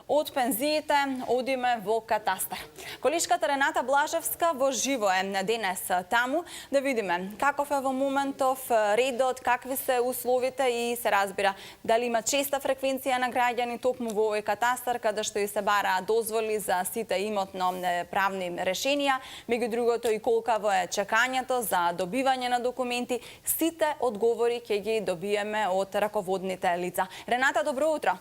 Од пензиите одиме во катастар. Колишката Рената Блажевска во живо е денес таму да видиме каков е во моментов редот, какви се условите и се разбира дали има честа фреквенција на граѓани токму во овој катастар каде што и се бараа дозволи за сите имотно правни решенија, меѓу другото и колкаво е чекањето за добивање на документи, сите одговори ќе ги добиеме од раководните лица. Рената, добро утро.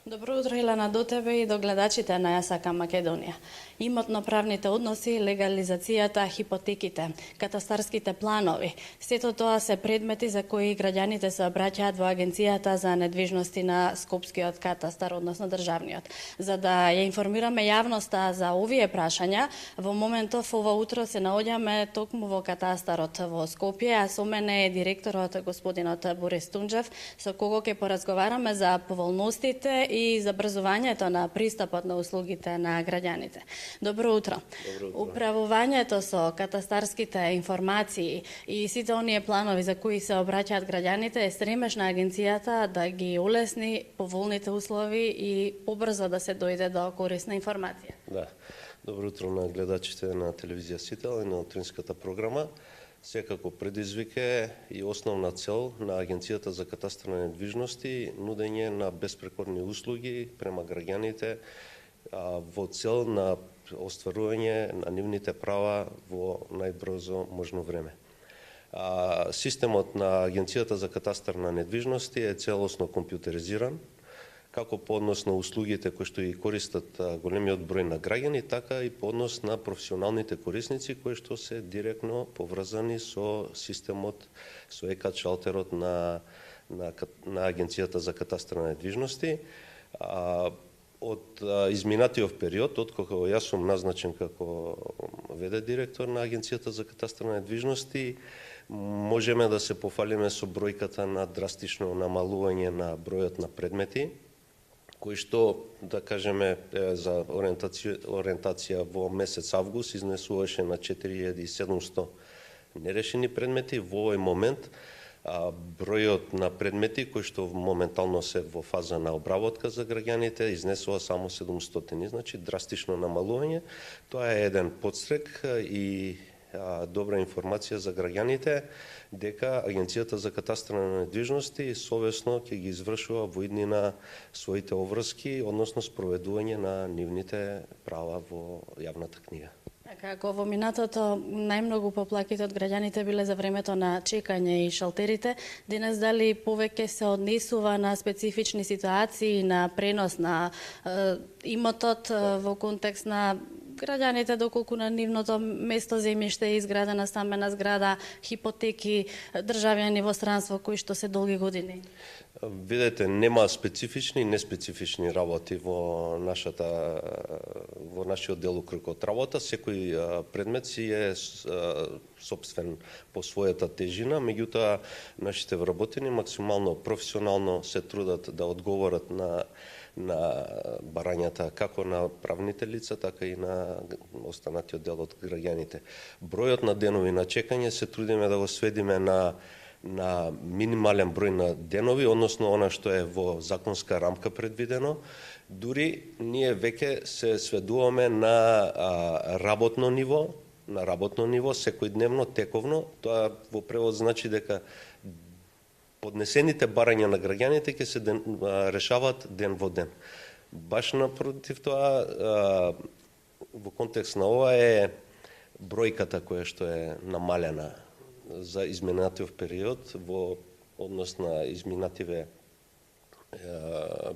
Добро утро, Елена, до тебе и до гледачите на СК Македонија. Имотно-правните односи, легализацијата, хипотеките, катастарските планови, сето тоа се предмети за кои граѓаните се обраќаат во Агенцијата за недвижности на Скопскиот катастар, односно државниот. За да ја информираме јавноста за овие прашања, во моментов ова утро се наоѓаме токму во катастарот во Скопје, а со мене е директорот господинот Борис Тунџев, со кого ќе поразговараме за поволностите и забрзувањето на пристапот на услугите на граѓаните. Добро утро. Добро утро. Управувањето со катастарските информации и сите оние планови за кои се обраќаат граѓаните е стремеж на агенцијата да ги улесни поволните услови и побрзо да се дојде до корисна информација. Да. Добро утро на гледачите на телевизија Сител и на утринската програма. Секако предизвик е и основна цел на Агенцијата за катастар на недвижности нудење на безпрекорни услуги према граѓаните во цел на остварување на нивните права во најбрзо можно време. Системот на Агенцијата за катастар на недвижности е целосно компјутеризиран, како по однос на услугите кои што ги користат големиот број на граѓани, така и по однос на професионалните корисници кои што се директно поврзани со системот, со ЕКАТ шалтерот на Агенцијата за катастар на недвижности. Од изминатиот период, откако јас сум назначен како ВД директор на Агенцијата за катастар на недвижности, можеме да се пофалиме со бројката на драстично намалување на бројот на предмети, кои што, да кажеме, за ориентација во месец август изнесуваше на 4700 нерешени предмети. Во овој момент бројот на предмети кои што моментално се во фаза на обработка за граѓаните изнесува само 700, значи драстично намалување. Тоа е еден подстрек и добра информација за граѓаните дека Агенцијата за катастар на недвижности совесно ќе ги извршува во иднина своите обврски, односно спроведување на нивните права во јавната книга. Како во минатото најмногу поплаките од граѓаните биле за времето на чекање и шалтерите, денес дали повеќе се однесува на специфични ситуации, на пренос на имотот во контекст на граѓаните, доколку на нивното место земјиште е изградена стамбена зграда, хипотеки, државјани во странство кои што се долги години? Видете, нема специфични и неспецифични работи во нашиот делокруг од работа. Секој предмет си е собствен по својата тежина, меѓутоа нашите вработени максимално професионално се трудат да одговорат на барањата како на правните лица, така и на останатиот дел од граѓаните. Бројот на денови на чекање се трудиме да го сведиме на минимален број на денови, односно она што е во законска рамка предвидено. Дури ние веќе се сведуваме на работно ниво, секојдневно, тековно. Тоа во превод значи дека поднесените барања на граѓаните ќе се решаваат ден во ден. Баш напротив тоа, во контекст на ова е бројката која што е намалена за изминатиот период во однос на изминативе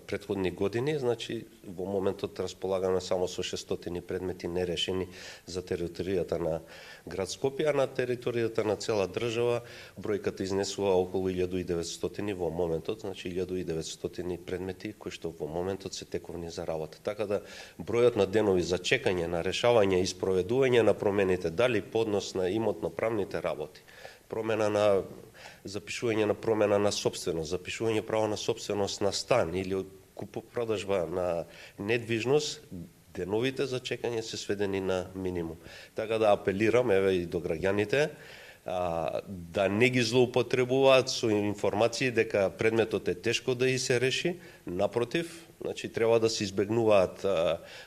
претходни години, значи во моментот располагаме само со 600 предмети нерешени за територијата на град Скопје, а на територијата на цела држава бројката изнесува околу 1900 во моментот, значи 1900 предмети кои што во моментот се тековни за работа. Така да бројот на денови за чекање на решавање и спроведување на промените, дали поднос на имотно-правните работи, промена на запишување на промена на собственост, запишување право на собственост на стан или купо-продажба на недвижност, деновите за чекање се сведени на минимум. Така да апелирам еве и до граѓаните да не ги злоупотребуваат со информации дека предметот е тешко да и се реши. Напротив, значи треба да се избегнуваат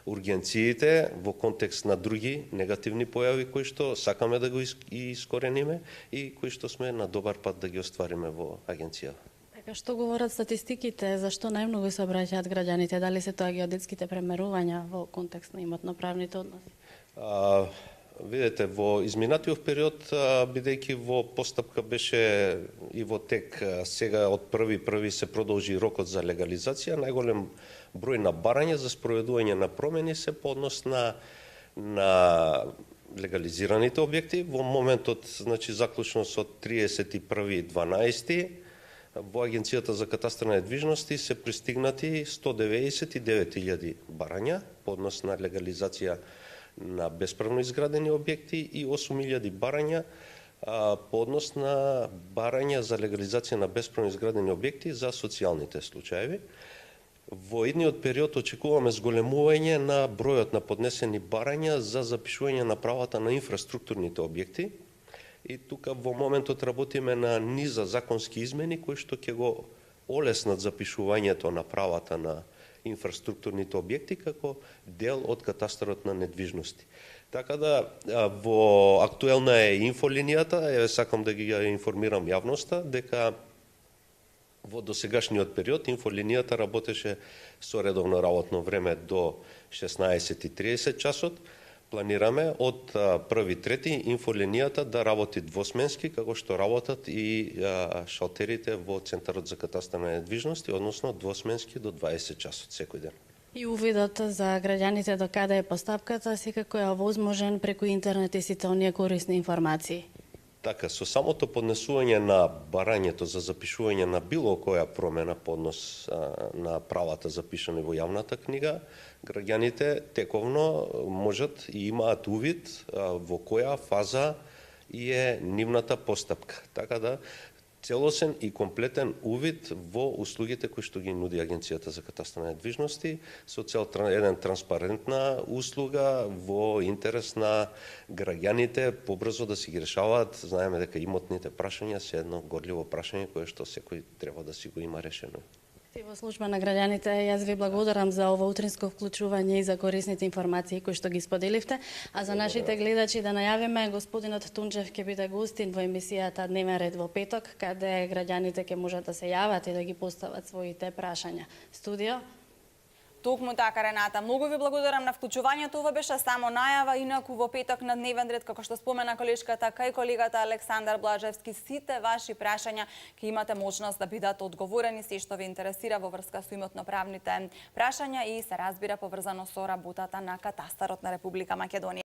ургенциите во контекст на други негативни појави кои што сакаме да го искорениме и кои што сме на добар пат да ги оствариме во агенцијата. Така што говорат статистиките, зашто најмногу се обраќаат граѓаните, дали се тоа геодетските премерувања во контекст на имотно-правните односи? Видете, во изминатиот период, бидејќи во постапка беше и во тек, сега од 1.1. се продолжи рокот за легализација, најголем број на барања за спроведување на промени се по однос на легализираните објекти. Во моментот, значи, заклучно со 31.12. во Агенцијата за катастар на недвижности се пристигнати 199.000 барања по однос на легализација на бесправно изградени објекти и 8.000 барања по однос на барања за легализација на бесправно изградени објекти за социјалните случаеви. Во идниот период очекуваме зголемување на бројот на поднесени барања за запишување на правата на инфраструктурните објекти. И тука во моментот работиме на низа законски измени кои што ќе го олеснат запишувањето на правата на инфраструктурните објекти како дел од катастарот на недвижности. Така да во актуелна е инфолинијата, сакам да ги информирам јавноста дека во досегашниот период инфолинијата работеше со редовно работно време до 16:30 часот. Планираме од 1.3. инфолинијата да работи двосменски, како што работат и шалтерите во Центарот за катастар на недвижности, односно двосменски до 20 часот секој ден. И увидот за граѓаните до каде е постапката секако е овозможен преку интернет и сите оние корисни информации. Така, со самото поднесување на барањето за запишување на било која промена по однос на правата запишани во јавната книга, граѓаните тековно можат и имаат увид во која фаза е нивната постапка. Така да, целосен и комплетен увид во услугите кои што ги нуди Агенцијата за катастар на недвижности со цел еден транспарентна услуга во интерес на граѓаните побрзо да си ги решаваат. Знаеме дека имотните прашања се едно горливо прашање кое што секој треба да си го има решено. И во служба на граѓаните, јас ви благодарам за ово утринско вклучување и за корисните информации кои што ги споделивте. А за нашите гледачи да најавиме, господинот Тунџев ќе биде гостин во емисијата Дневен ред во петок, каде граѓаните ќе можат да се јават и да ги постават своите прашања. Студио? Токму така, Рената. Многу ви благодарам на вклучувањето. Ова беше само најава, инаку во петок на Дневен ред, како што спомена колешката, кај колегата Александар Блажевски, сите ваши прашања ќе имате можност да бидат одговорени, се што ви интересира во врска со имотно-правните прашања и се разбира поврзано со работата на катастарот на Република Македонија.